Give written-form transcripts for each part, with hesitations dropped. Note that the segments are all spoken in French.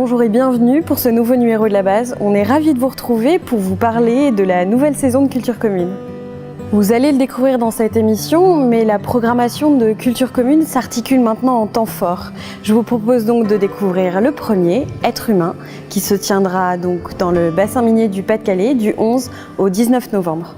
bonjour et bienvenue pour ce nouveau numéro de la base. On est ravis de vous retrouver pour vous parler de la nouvelle saison de Culture Commune. Vous allez le découvrir dans cette émission, mais la programmation de Culture Commune s'articule maintenant en temps fort. Je vous propose donc de découvrir le premier, Être humain, qui se tiendra donc dans le bassin minier du Pas-de-Calais du 11 au 19 novembre.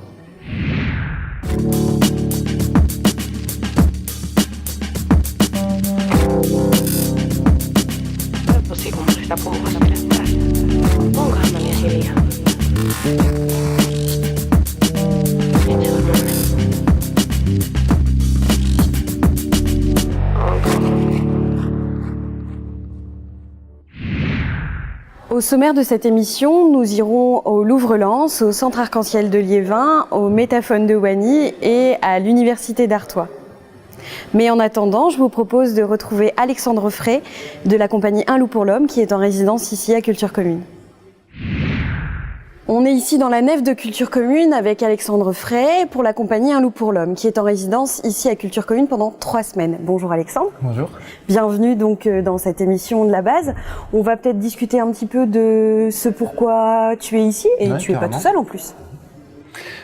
Au sommaire de cette émission, nous irons au Louvre-Lens, au Centre Arc-en-Ciel de Liévin, au Métaphone de Wany et à l'Université d'Artois. Mais en attendant, je vous propose de retrouver Alexandre Fray de la compagnie Un loup pour l'homme qui est en résidence ici à Culture Commune. On est ici dans la nef de Culture Commune avec Alexandre Fray pour la compagnie Un loup pour l'homme qui est en résidence ici à Culture Commune pendant 3 semaines. Bonjour Alexandre. Bonjour. Bienvenue donc dans cette émission de la base. On va peut-être discuter un petit peu de ce pourquoi tu es ici et tu es pas tout seul en plus.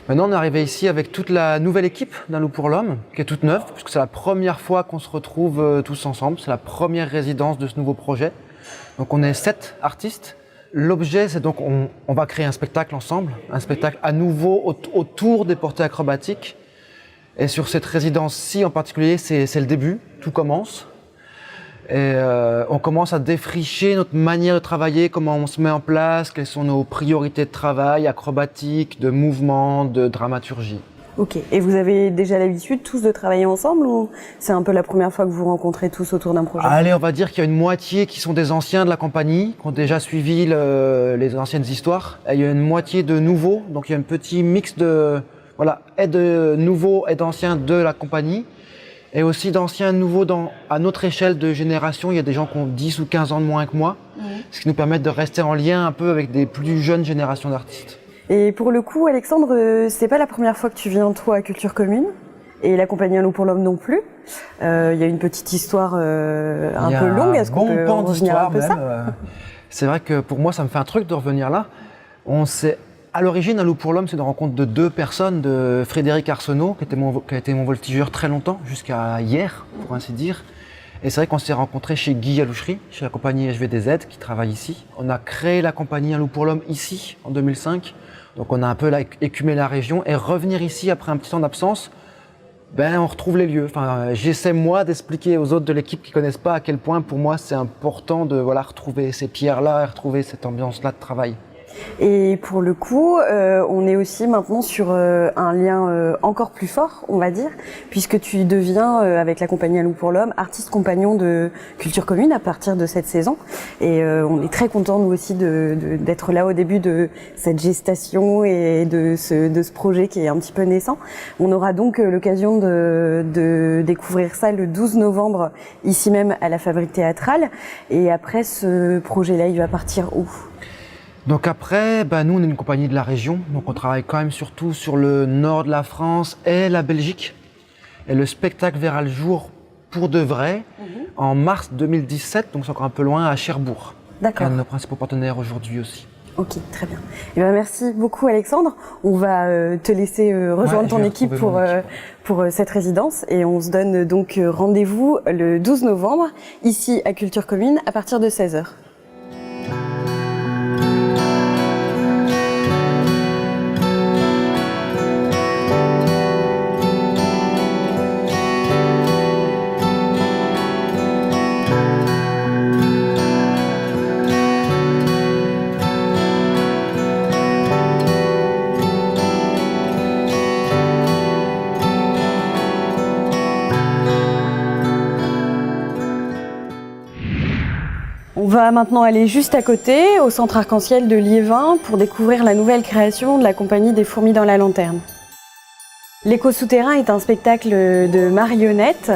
Maintenant on est arrivé ici avec toute la nouvelle équipe d'Un loup pour l'homme qui est toute neuve puisque c'est la première fois qu'on se retrouve tous ensemble. C'est la première résidence de ce nouveau projet. Donc on est 7 artistes. L'objet, c'est donc on va créer un spectacle ensemble, un spectacle à nouveau autour des portées acrobatiques. Et sur cette résidence-ci en particulier, c'est le début, tout commence. Et on commence à défricher notre manière de travailler, comment on se met en place, quelles sont nos priorités de travail, acrobatiques, de mouvement, de dramaturgie. Ok, et vous avez déjà l'habitude tous de travailler ensemble ou c'est un peu la première fois que vous vous rencontrez tous autour d'un projet? Allez, on va dire qu'il y a une moitié qui sont des anciens de la compagnie, qui ont déjà suivi les anciennes histoires. Et il y a une moitié de nouveaux, donc il y a un petit mix de nouveaux et d'anciens de la compagnie. Et aussi d'anciens nouveaux à notre échelle de génération. Il y a des gens qui ont 10 ou 15 ans de moins que moi, ce qui nous permet de rester en lien un peu avec des plus jeunes générations d'artistes. Et pour le coup, Alexandre, c'est pas la première fois que tu viens toi à Culture Commune et la compagnie Un loup pour l'homme non plus. Il y a une petite histoire un peu longue. Est-ce qu'on peut en revenir un peu ça? C'est vrai que pour moi, ça me fait un truc de revenir là. À l'origine, Un loup pour l'homme, c'est une rencontre de 2 personnes, de Frédéric Arsenault, qui a été mon voltigeur très longtemps, jusqu'à hier, pour ainsi dire. Et c'est vrai qu'on s'est rencontrés chez Guy Yalouchery, chez la compagnie HVDZ, qui travaille ici. On a créé la compagnie Un loup pour l'homme ici, en 2005. Donc on a un peu écumé la région et revenir ici après un petit temps d'absence, on retrouve les lieux. Enfin, j'essaie moi d'expliquer aux autres de l'équipe qui connaissent pas à quel point pour moi c'est important de retrouver ces pierres-là et retrouver cette ambiance-là de travail. Et pour le coup, on est aussi maintenant sur un lien encore plus fort, on va dire, puisque tu deviens, avec la compagnie Un loup pour l'homme, artiste compagnon de Culture Commune à partir de cette saison. Et on est très contents, nous aussi, d'être là au début de cette gestation et de ce projet qui est un petit peu naissant. On aura donc l'occasion de découvrir ça le 12 novembre, ici même à la Fabrique théâtrale. Et après, ce projet-là, il va partir où ? Donc après, nous on est une compagnie de la région, donc on travaille quand même surtout sur le nord de la France et la Belgique. Et le spectacle verra le jour pour de vrai en mars 2017, donc c'est encore un peu loin, à Cherbourg. D'accord. Un de nos principaux partenaires aujourd'hui aussi. Ok, très bien. Et merci beaucoup Alexandre. On va te laisser rejoindre ton équipe pour cette résidence et on se donne donc rendez-vous le 12 novembre ici à Culture Commune à partir de 16h. On va maintenant aller juste à côté, au Centre Arc-en-Ciel de Liévin, pour découvrir la nouvelle création de la compagnie des Fourmis dans la Lanterne. L'écho souterrain est un spectacle de marionnettes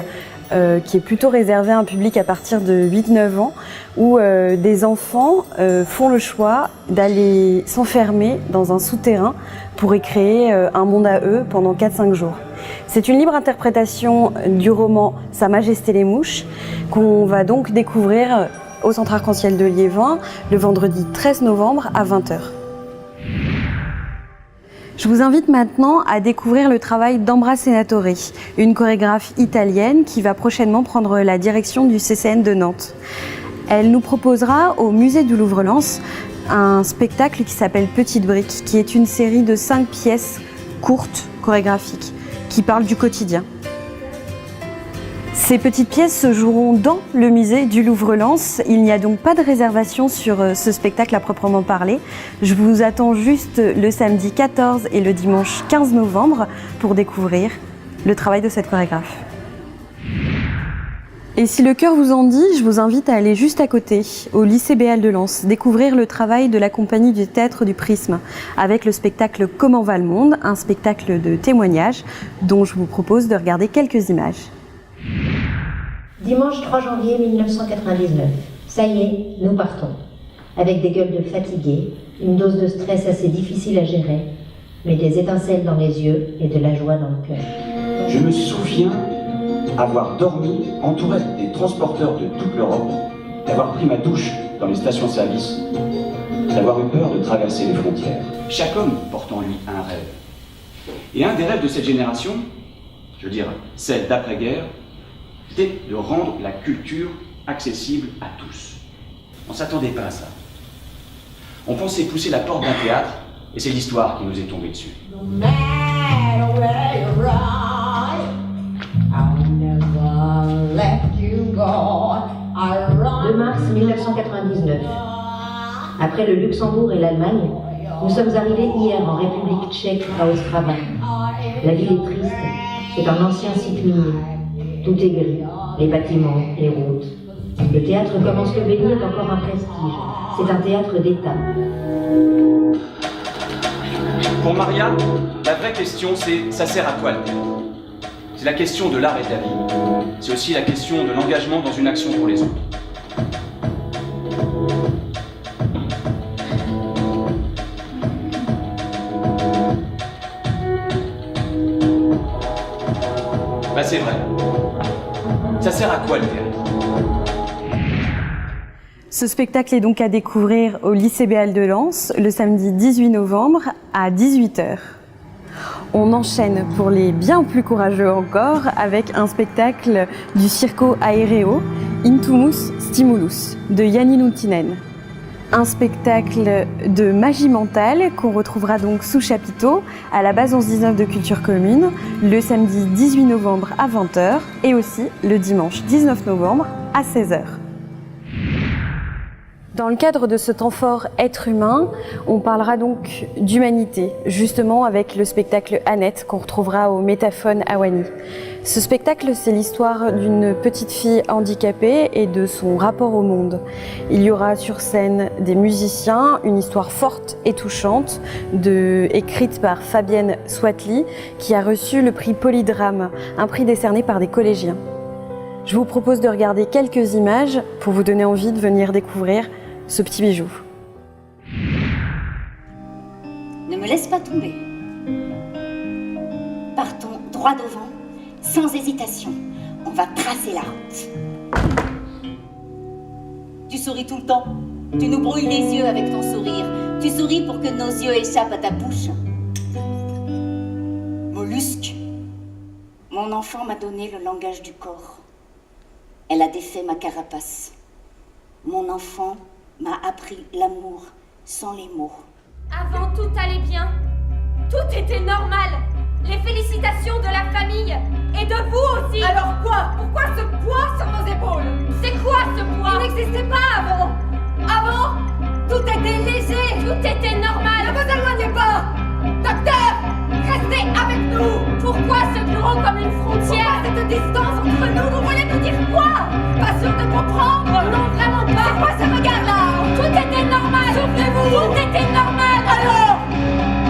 qui est plutôt réservé à un public à partir de 8-9 ans, où des enfants font le choix d'aller s'enfermer dans un souterrain pour y créer un monde à eux pendant 4-5 jours. C'est une libre interprétation du roman Sa Majesté les Mouches, qu'on va donc découvrir au Centre Arc-en-Ciel de Liévin le vendredi 13 novembre à 20h. Je vous invite maintenant à découvrir le travail d'Ambra Senatore, une chorégraphe italienne qui va prochainement prendre la direction du CCN de Nantes. Elle nous proposera au musée du Louvre-Lens un spectacle qui s'appelle Petite Brique, qui est une série de 5 pièces courtes, chorégraphiques, qui parlent du quotidien. Ces petites pièces se joueront dans le musée du Louvre-Lens. Il n'y a donc pas de réservation sur ce spectacle à proprement parler. Je vous attends juste le samedi 14 et le dimanche 15 novembre pour découvrir le travail de cette chorégraphe. Et si le cœur vous en dit, je vous invite à aller juste à côté, au lycée Béal de Lens, découvrir le travail de la compagnie du théâtre du Prisme, avec le spectacle Comment va le monde, un spectacle de témoignage dont je vous propose de regarder quelques images. Dimanche 3 janvier 1999. Ça y est, nous partons. Avec des gueules de fatigués, une dose de stress assez difficile à gérer, mais des étincelles dans les yeux et de la joie dans le cœur. Je me souviens avoir dormi entouré des transporteurs de toute l'Europe, d'avoir pris ma douche dans les stations-service, d'avoir eu peur de traverser les frontières. Chaque homme porte en lui un rêve. Et un des rêves de cette génération, je veux dire celle d'après-guerre, c'était de rendre la culture accessible à tous. On ne s'attendait pas à ça. On pensait pousser la porte d'un théâtre, et c'est l'histoire qui nous est tombée dessus. Le mars 1999. Après le Luxembourg et l'Allemagne, nous sommes arrivés hier en République tchèque à Ostrava. La ville est triste, c'est un ancien site minier. Tout est gris, les bâtiments, les routes. Le théâtre Commence le Béni est encore un prestige. C'est un théâtre d'État. Pour Maria, la vraie question c'est, ça sert à quoi le théâtre ? C'est la question de l'art et de la vie. C'est aussi la question de l'engagement dans une action pour les autres. Bah c'est vrai. Ça sert à quoi le théâtre ? Ce spectacle est donc à découvrir au lycée Béal de Lens le samedi 18 novembre à 18h. On enchaîne pour les bien plus courageux encore avec un spectacle du Circo Aereo, Intumus Stimulus, de Janni Nuutinen. Un spectacle de magie mentale qu'on retrouvera donc sous chapiteau à la base 11-19 de Culture Commune le samedi 18 novembre à 20h et aussi le dimanche 19 novembre à 16h. Dans le cadre de ce temps fort être humain, on parlera donc d'humanité, justement avec le spectacle Annette qu'on retrouvera au Métaphone à Wany. Ce spectacle, c'est l'histoire d'une petite fille handicapée et de son rapport au monde. Il y aura sur scène des musiciens, une histoire forte et touchante, écrite par Fabienne Swately, qui a reçu le prix Polydrame, un prix décerné par des collégiens. Je vous propose de regarder quelques images pour vous donner envie de venir découvrir ce petit bijou. Ne me laisse pas tomber. Partons droit devant, sans hésitation. On va tracer la route. Tu souris tout le temps. Tu nous brouilles les yeux avec ton sourire. Tu souris pour que nos yeux échappent à ta bouche. Mollusque. Mon enfant m'a donné le langage du corps. Elle a défait ma carapace. Mon enfant m'a appris l'amour sans les mots. Avant, tout allait bien. Tout était normal. Les félicitations de la famille. Et de vous aussi. Alors quoi ? Pourquoi ce poids sur nos épaules ? C'est quoi ce poids ? Il n'existait pas avant. Avant, tout était léger. Tout était normal. Ne vous éloignez pas. Docteur, restez avec nous. Pourquoi ce bureau comme une frontière ? Cette distance entre nous, vous voulez nous dire quoi ? Pas sûr de comprendre ? Non, vraiment pas. C'est quoi ce regard-là ? Tout était normal. Souvenez-vous. Tout était normal. Alors,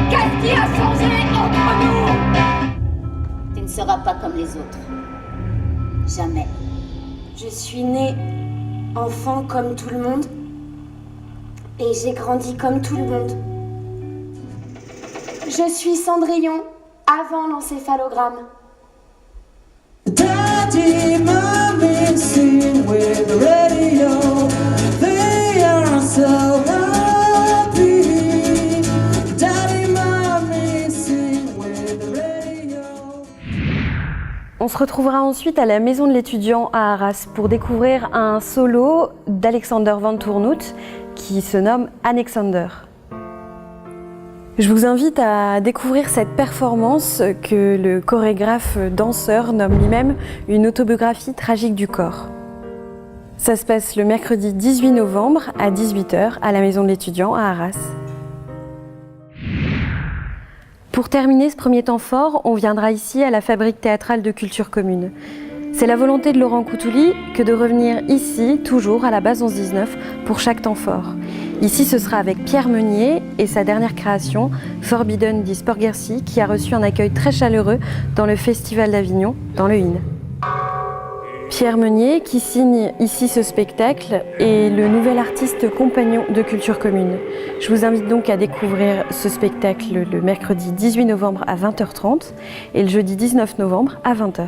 qu'est-ce qui a changé entre nous ? Tu ne seras pas comme les autres. Jamais. Je suis née enfant comme tout le monde. Et j'ai grandi comme tout le monde. Je suis Cendrillon avant l'encéphalogramme. Daddy, mommy, sing with the radio. On se retrouvera ensuite à la Maison de l'étudiant à Arras pour découvrir un solo d'Alexander Van Toornout qui se nomme Alexander. Je vous invite à découvrir cette performance que le chorégraphe danseur nomme lui-même une autobiographie tragique du corps. Ça se passe le mercredi 18 novembre à 18h à la Maison de l'étudiant à Arras. Pour terminer ce premier temps fort, on viendra ici à la Fabrique théâtrale de culture commune. C'est la volonté de Laurent Coutouli que de revenir ici, toujours à la base 11-19, pour chaque temps fort. Ici, ce sera avec Pierre Meunier et sa dernière création, Forbidden die Sporgercy, qui a reçu un accueil très chaleureux dans le Festival d'Avignon, dans le IN. Pierre Meunier, qui signe ici ce spectacle, est le nouvel artiste compagnon de Culture Commune. Je vous invite donc à découvrir ce spectacle le mercredi 18 novembre à 20h30 et le jeudi 19 novembre à 20h.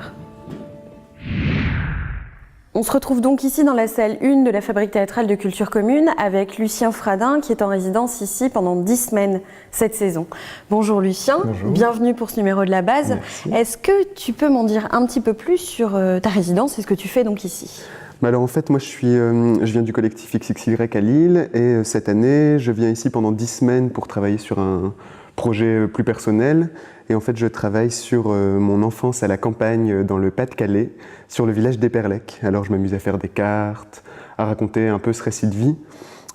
On se retrouve donc ici dans la salle 1 de la Fabrique théâtrale de Culture Commune avec Lucien Fradin qui est en résidence ici pendant 10 semaines cette saison. Bonjour Lucien, bonjour. Bienvenue pour ce numéro de la base. Merci. Est-ce que tu peux m'en dire un petit peu plus sur ta résidence et ce que tu fais donc ici ? Alors en fait, moi je viens du collectif XXY à Lille et cette année je viens ici pendant 10 semaines pour travailler sur un projet plus personnel. Et en fait, je travaille sur mon enfance à la campagne dans le Pas-de-Calais, sur le village d'Éperlec. Alors, je m'amuse à faire des cartes, à raconter un peu ce récit de vie.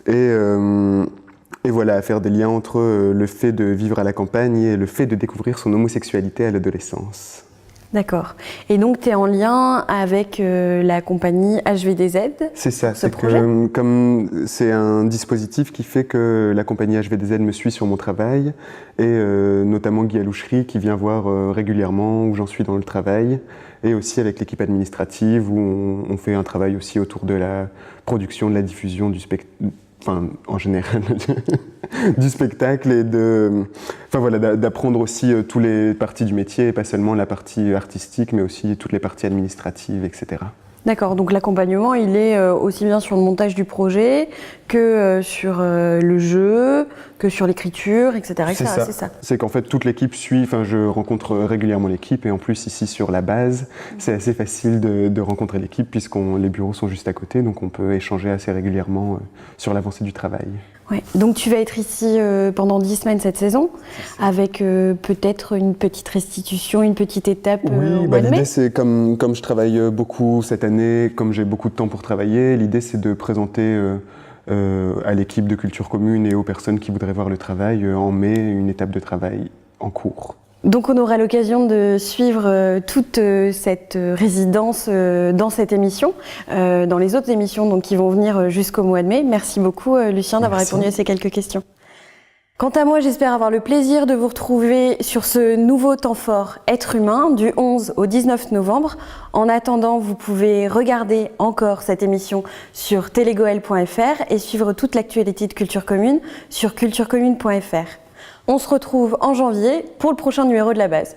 Et voilà, à faire des liens entre le fait de vivre à la campagne et le fait de découvrir son homosexualité à l'adolescence. D'accord. Et donc, tu es en lien avec la compagnie HVDZ. C'est ça, c'est que comme c'est un dispositif qui fait que la compagnie HVDZ me suit sur mon travail, et notamment Guy Alouchery qui vient voir régulièrement où j'en suis dans le travail, et aussi avec l'équipe administrative où on fait un travail aussi autour de la production, de la diffusion du spectacle. Enfin, en général, du spectacle et d'apprendre aussi toutes les parties du métier, et pas seulement la partie artistique, mais aussi toutes les parties administratives, etc. D'accord, donc l'accompagnement, il est aussi bien sur le montage du projet que sur le jeu, que sur l'écriture, etc. C'est ça. C'est qu'en fait, toute l'équipe suit, je rencontre régulièrement l'équipe, et en plus, ici, sur la base, c'est assez facile de rencontrer l'équipe, puisque les bureaux sont juste à côté, donc on peut échanger assez régulièrement sur l'avancée du travail. Ouais. Donc tu vas être ici pendant 10 semaines cette saison, avec peut-être une petite restitution, une petite étape au mois de mai. L'idée c'est comme je travaille beaucoup cette année, comme j'ai beaucoup de temps pour travailler, l'idée c'est de présenter à l'équipe de Culture Commune et aux personnes qui voudraient voir le travail en mai une étape de travail en cours. Donc on aura l'occasion de suivre toute cette résidence dans cette émission, dans les autres émissions donc, qui vont venir jusqu'au mois de mai. Merci beaucoup Lucien d'avoir répondu à ces quelques questions. Quant à moi, j'espère avoir le plaisir de vous retrouver sur ce nouveau temps fort Être humain du 11 au 19 novembre. En attendant, vous pouvez regarder encore cette émission sur telegoel.fr et suivre toute l'actualité de Culture Commune sur culturecommune.fr. On se retrouve en janvier pour le prochain numéro de la base.